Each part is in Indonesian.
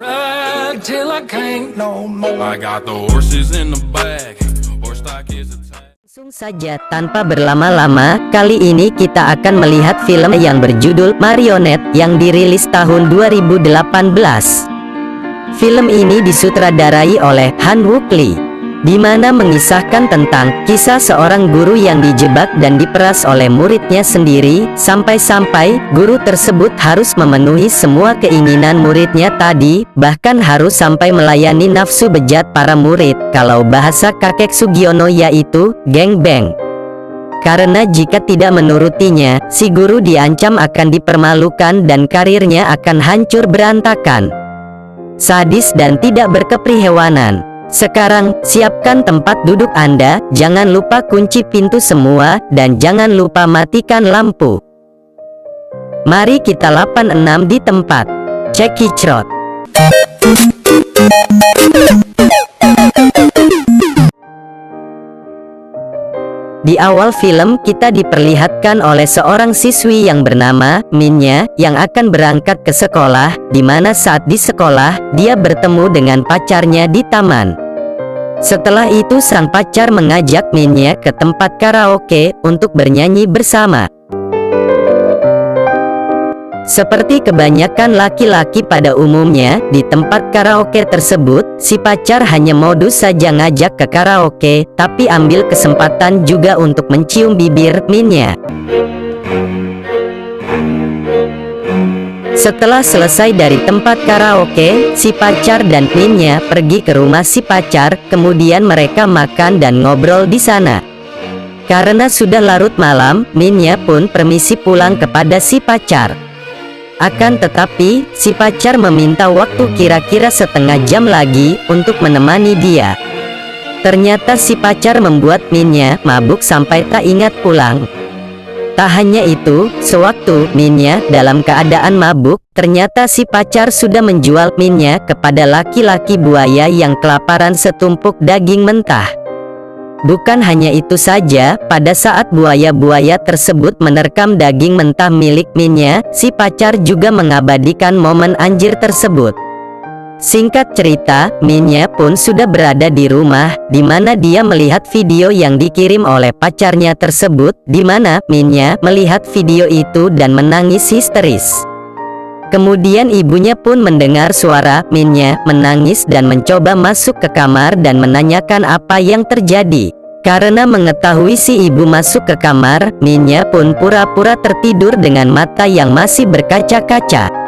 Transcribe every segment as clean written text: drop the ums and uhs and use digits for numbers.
Ride till I can't no more. I got the horses in the back. Horse stock is attached. Langsung saja tanpa berlama-lama, kali ini kita akan melihat film yang berjudul Marionette yang dirilis tahun 2018. Film ini disutradarai oleh Han Wook Lee, di mana mengisahkan tentang kisah seorang guru yang dijebak dan diperas oleh muridnya sendiri, sampai-sampai guru tersebut harus memenuhi semua keinginan muridnya tadi, bahkan harus sampai melayani nafsu bejat para murid, kalau bahasa kakek Sugiono yaitu gangbang. Karena jika tidak menurutinya, si guru diancam akan dipermalukan dan karirnya akan hancur berantakan. Sadis dan tidak berkeprihewanan. Sekarang, siapkan tempat duduk Anda, jangan lupa kunci pintu semua, dan jangan lupa matikan lampu. Mari kita 86 di tempat. Cek kicrot. Di awal film kita diperlihatkan oleh seorang siswi yang bernama Minya yang akan berangkat ke sekolah, di mana saat di sekolah dia bertemu dengan pacarnya di taman. Setelah itu sang pacar mengajak Minya ke tempat karaoke untuk bernyanyi bersama. Seperti kebanyakan laki-laki pada umumnya, di tempat karaoke tersebut, si pacar hanya modus saja ngajak ke karaoke, tapi ambil kesempatan juga untuk mencium bibir Minya. Setelah selesai dari tempat karaoke, si pacar dan Minya pergi ke rumah si pacar, kemudian mereka makan dan ngobrol di sana. Karena sudah larut malam, Minya pun permisi pulang kepada si pacar. Akan tetapi, si pacar meminta waktu kira-kira setengah jam lagi untuk menemani dia. Ternyata si pacar membuat Minya mabuk sampai tak ingat pulang. Tak hanya itu, sewaktu Minya dalam keadaan mabuk, ternyata si pacar sudah menjual Minya kepada laki-laki buaya yang kelaparan setumpuk daging mentah. Bukan hanya itu saja, pada saat buaya-buaya tersebut menerkam daging mentah milik Minya, si pacar juga mengabadikan momen anjir tersebut. Singkat cerita, Minya pun sudah berada di rumah, di mana dia melihat video yang dikirim oleh pacarnya tersebut, di mana Minya melihat video itu dan menangis histeris. Kemudian ibunya pun mendengar suara Minya menangis dan mencoba masuk ke kamar dan menanyakan apa yang terjadi. Karena mengetahui si ibu masuk ke kamar, Minya pun pura-pura tertidur dengan mata yang masih berkaca-kaca.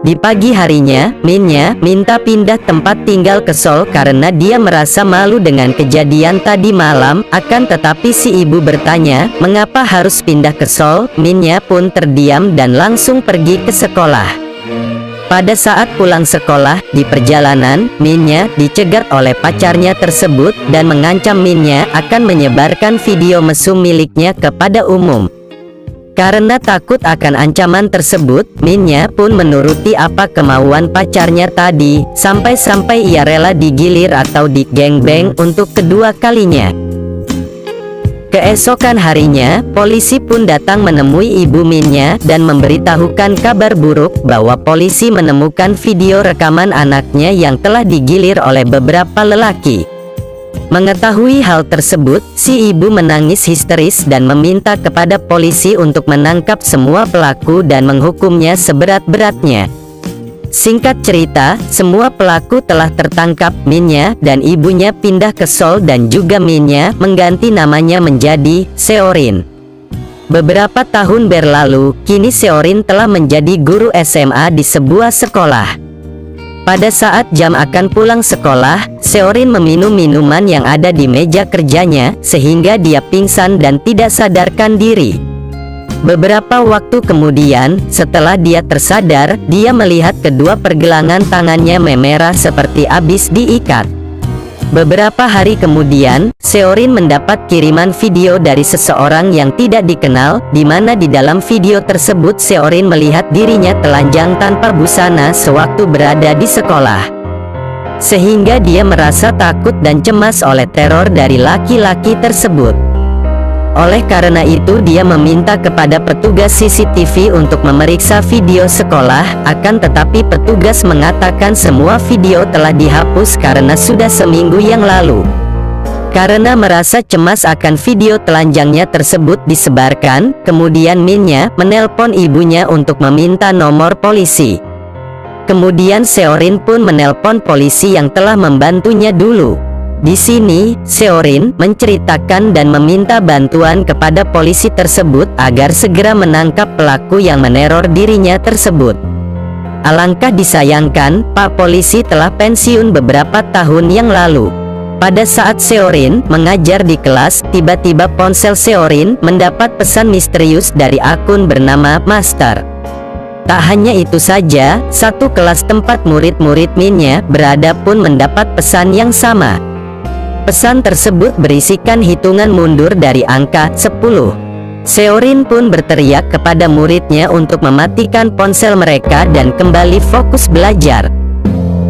Di pagi harinya, Minya minta pindah tempat tinggal ke Seoul karena dia merasa malu dengan kejadian tadi malam. Akan tetapi si ibu bertanya, mengapa harus pindah ke Seoul? Minya pun terdiam dan langsung pergi ke sekolah. Pada saat pulang sekolah, di perjalanan, Minya dicegat oleh pacarnya tersebut dan mengancam Minya akan menyebarkan video mesum miliknya kepada umum. Karena takut akan ancaman tersebut, Minya pun menuruti apa kemauan pacarnya tadi, sampai-sampai ia rela digilir atau digangbang untuk kedua kalinya. Keesokan harinya, polisi pun datang menemui ibu Minya dan memberitahukan kabar buruk bahwa polisi menemukan video rekaman anaknya yang telah digilir oleh beberapa lelaki. Mengetahui hal tersebut, si ibu menangis histeris dan meminta kepada polisi untuk menangkap semua pelaku dan menghukumnya seberat-beratnya. Singkat cerita, semua pelaku telah tertangkap. Minya dan ibunya pindah ke Seoul dan juga Minya mengganti namanya menjadi Seorin. Beberapa tahun berlalu, kini Seorin telah menjadi guru SMA di sebuah sekolah. Pada saat jam akan pulang sekolah, Seorin meminum minuman yang ada di meja kerjanya, sehingga dia pingsan dan tidak sadarkan diri. Beberapa waktu kemudian, setelah dia tersadar, dia melihat kedua pergelangan tangannya memerah seperti habis diikat. Beberapa hari kemudian, Seorin mendapat kiriman video dari seseorang yang tidak dikenal, di mana di dalam video tersebut Seorin melihat dirinya telanjang tanpa busana sewaktu berada di sekolah. Sehingga dia merasa takut dan cemas oleh teror dari laki-laki tersebut. Oleh karena itu dia meminta kepada petugas CCTV untuk memeriksa video sekolah, akan tetapi petugas mengatakan semua video telah dihapus karena sudah seminggu yang lalu. Karena merasa cemas akan video telanjangnya tersebut disebarkan, kemudian Min-nya menelpon ibunya untuk meminta nomor polisi. Kemudian Seorin pun menelpon polisi yang telah membantunya dulu. Di sini, Seorin menceritakan dan meminta bantuan kepada polisi tersebut agar segera menangkap pelaku yang meneror dirinya tersebut. Alangkah disayangkan, Pak Polisi telah pensiun beberapa tahun yang lalu. Pada saat Seorin mengajar di kelas, tiba-tiba ponsel Seorin mendapat pesan misterius dari akun bernama Master. Tak hanya itu saja, satu kelas tempat murid-murid Min-nya berada pun mendapat pesan yang sama. Pesan tersebut berisikan hitungan mundur dari angka 10. Seorin pun berteriak kepada muridnya untuk mematikan ponsel mereka dan kembali fokus belajar.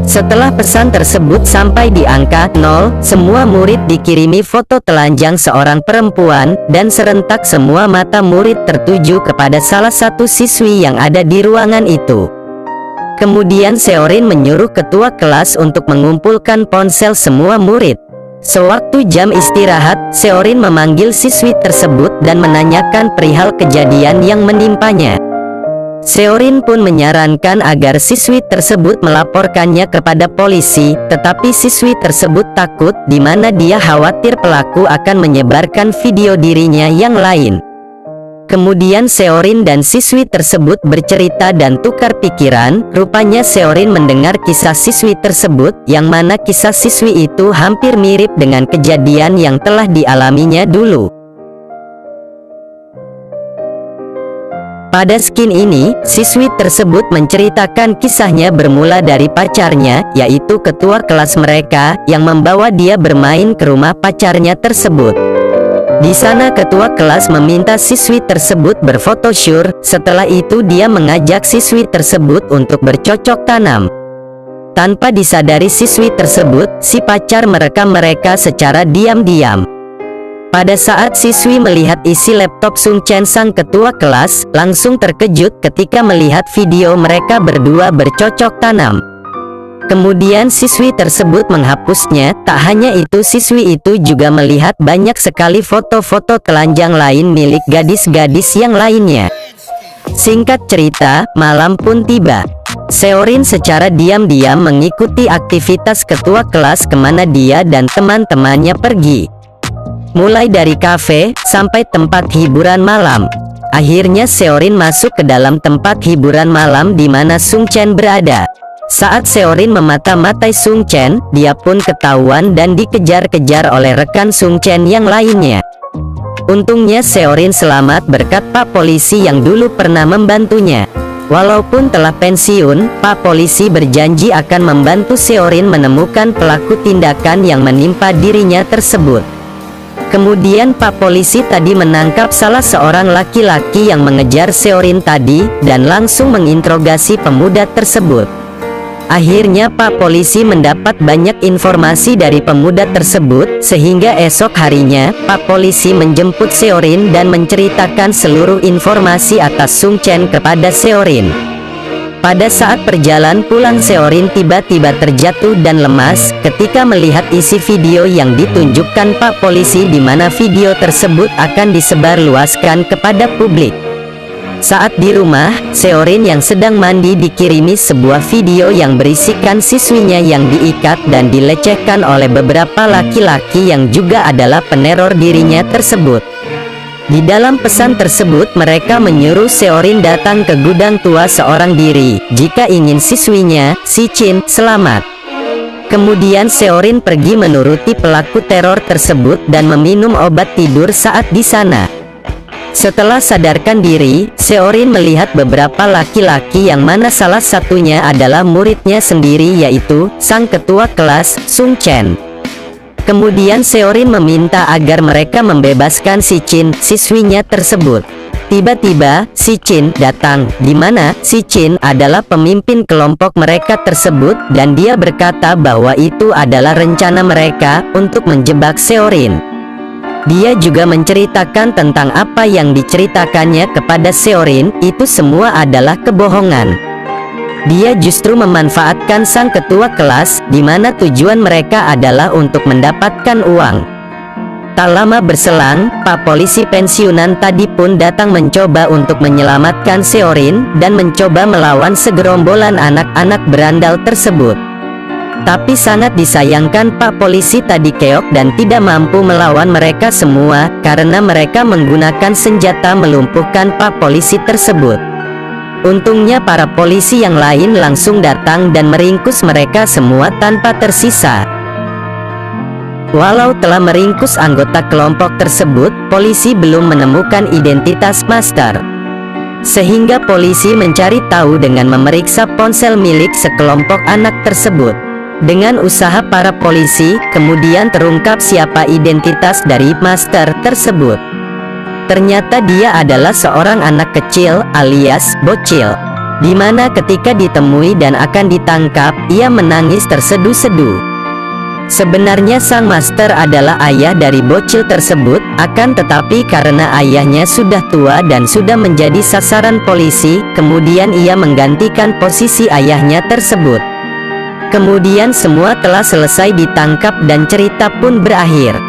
Setelah pesan tersebut sampai di angka 0, semua murid dikirimi foto telanjang seorang perempuan, dan serentak semua mata murid tertuju kepada salah satu siswi yang ada di ruangan itu. Kemudian Seorin menyuruh ketua kelas untuk mengumpulkan ponsel semua murid. Sewaktu jam istirahat, Seorin memanggil siswi tersebut dan menanyakan perihal kejadian yang menimpanya. Seorin pun menyarankan agar siswi tersebut melaporkannya kepada polisi, tetapi siswi tersebut takut, di mana dia khawatir pelaku akan menyebarkan video dirinya yang lain. Kemudian Seorin dan siswi tersebut bercerita dan tukar pikiran. Rupanya Seorin mendengar kisah siswi tersebut, yang mana kisah siswi itu hampir mirip dengan kejadian yang telah dialaminya dulu. Pada skin ini, siswi tersebut menceritakan kisahnya bermula dari pacarnya, yaitu ketua kelas mereka, yang membawa dia bermain ke rumah pacarnya tersebut. Di sana ketua kelas meminta siswi tersebut berfotosyur. Setelah itu dia mengajak siswi tersebut untuk bercocok tanam. Tanpa disadari siswi tersebut, si pacar merekam mereka secara diam-diam. Pada saat siswi melihat isi laptop Sung Chen sang ketua kelas, langsung terkejut ketika melihat video mereka berdua bercocok tanam. Kemudian siswi tersebut menghapusnya. Tak hanya itu, siswi itu juga melihat banyak sekali foto-foto telanjang lain milik gadis-gadis yang lainnya. Singkat cerita, malam pun tiba. Seorin secara diam-diam mengikuti aktivitas ketua kelas kemana dia dan teman-temannya pergi. Mulai dari kafe, sampai tempat hiburan malam. Akhirnya Seorin masuk ke dalam tempat hiburan malam di mana Sung Chen berada. Saat Seorin memata-matai Sung Chen, dia pun ketahuan dan dikejar-kejar oleh rekan Sung Chen yang lainnya. Untungnya Seorin selamat berkat Pak Polisi yang dulu pernah membantunya. Walaupun telah pensiun, Pak Polisi berjanji akan membantu Seorin menemukan pelaku tindakan yang menimpa dirinya tersebut. Kemudian Pak Polisi tadi menangkap salah seorang laki-laki yang mengejar Seorin tadi, dan langsung menginterogasi pemuda tersebut. Akhirnya Pak Polisi mendapat banyak informasi dari pemuda tersebut, sehingga esok harinya, Pak Polisi menjemput Seorin dan menceritakan seluruh informasi atas Sung Chen kepada Seorin. Pada saat perjalanan pulang, Seorin tiba-tiba terjatuh dan lemas ketika melihat isi video yang ditunjukkan Pak Polisi, di mana video tersebut akan disebarluaskan kepada publik. Saat di rumah, Seorin yang sedang mandi dikirimi sebuah video yang berisikan siswinya yang diikat dan dilecehkan oleh beberapa laki-laki yang juga adalah peneror dirinya tersebut. Di dalam pesan tersebut mereka menyuruh Seorin datang ke gudang tua seorang diri, jika ingin siswinya, si Chin, selamat. Kemudian Seorin pergi menuruti pelaku teror tersebut dan meminum obat tidur saat di sana. Setelah sadarkan diri, Seorin melihat beberapa laki-laki yang mana salah satunya adalah muridnya sendiri, yaitu sang ketua kelas, Sung Chen. Kemudian Seorin meminta agar mereka membebaskan si Chin, siswinya tersebut. Tiba-tiba, si Chin datang, di mana si Chin adalah pemimpin kelompok mereka tersebut, dan dia berkata bahwa itu adalah rencana mereka untuk menjebak Seorin. Dia juga menceritakan tentang apa yang diceritakannya kepada Seorin, itu semua adalah kebohongan. Dia justru memanfaatkan sang ketua kelas, di mana tujuan mereka adalah untuk mendapatkan uang. Tak lama berselang, Pak Polisi pensiunan tadi pun datang mencoba untuk menyelamatkan Seorin, dan mencoba melawan segerombolan anak-anak berandal tersebut. Tapi sangat disayangkan Pak Polisi tadi keok dan tidak mampu melawan mereka semua, karena mereka menggunakan senjata melumpuhkan Pak Polisi tersebut. Untungnya para polisi yang lain langsung datang dan meringkus mereka semua tanpa tersisa. Walau telah meringkus anggota kelompok tersebut, polisi belum menemukan identitas Master. Sehingga polisi mencari tahu dengan memeriksa ponsel milik sekelompok anak tersebut. Dengan usaha para polisi, kemudian terungkap siapa identitas dari Master tersebut. Ternyata dia adalah seorang anak kecil alias bocil, di mana ketika ditemui dan akan ditangkap, ia menangis terseduh-seduh. Sebenarnya sang Master adalah ayah dari bocil tersebut, akan tetapi karena ayahnya sudah tua dan sudah menjadi sasaran polisi, kemudian ia menggantikan posisi ayahnya tersebut. Kemudian semua telah selesai ditangkap dan cerita pun berakhir.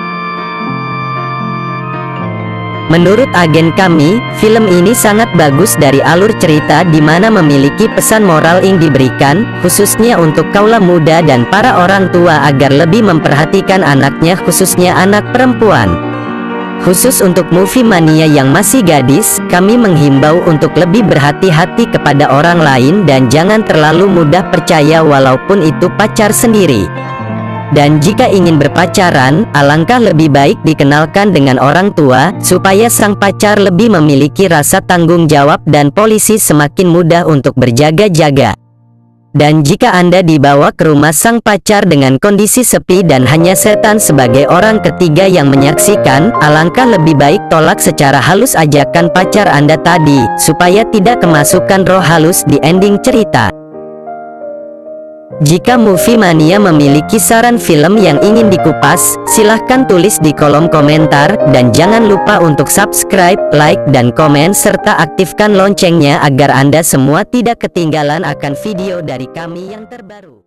Menurut agen kami, film ini sangat bagus dari alur cerita di mana memiliki pesan moral yang diberikan, khususnya untuk kaula muda dan para orang tua agar lebih memperhatikan anaknya, khususnya anak perempuan. Khusus untuk movie mania yang masih gadis, kami menghimbau untuk lebih berhati-hati kepada orang lain dan jangan terlalu mudah percaya walaupun itu pacar sendiri. Dan jika ingin berpacaran, alangkah lebih baik dikenalkan dengan orang tua, supaya sang pacar lebih memiliki rasa tanggung jawab dan polisi semakin mudah untuk berjaga-jaga. Dan jika Anda dibawa ke rumah sang pacar dengan kondisi sepi dan hanya setan sebagai orang ketiga yang menyaksikan, alangkah lebih baik tolak secara halus ajakan pacar Anda tadi, supaya tidak kemasukan roh halus di ending cerita. Jika Movie Mania memiliki saran film yang ingin dikupas, silahkan tulis di kolom komentar, dan jangan lupa untuk subscribe, like, dan komen serta aktifkan loncengnya agar Anda semua tidak ketinggalan akan video dari kami yang terbaru.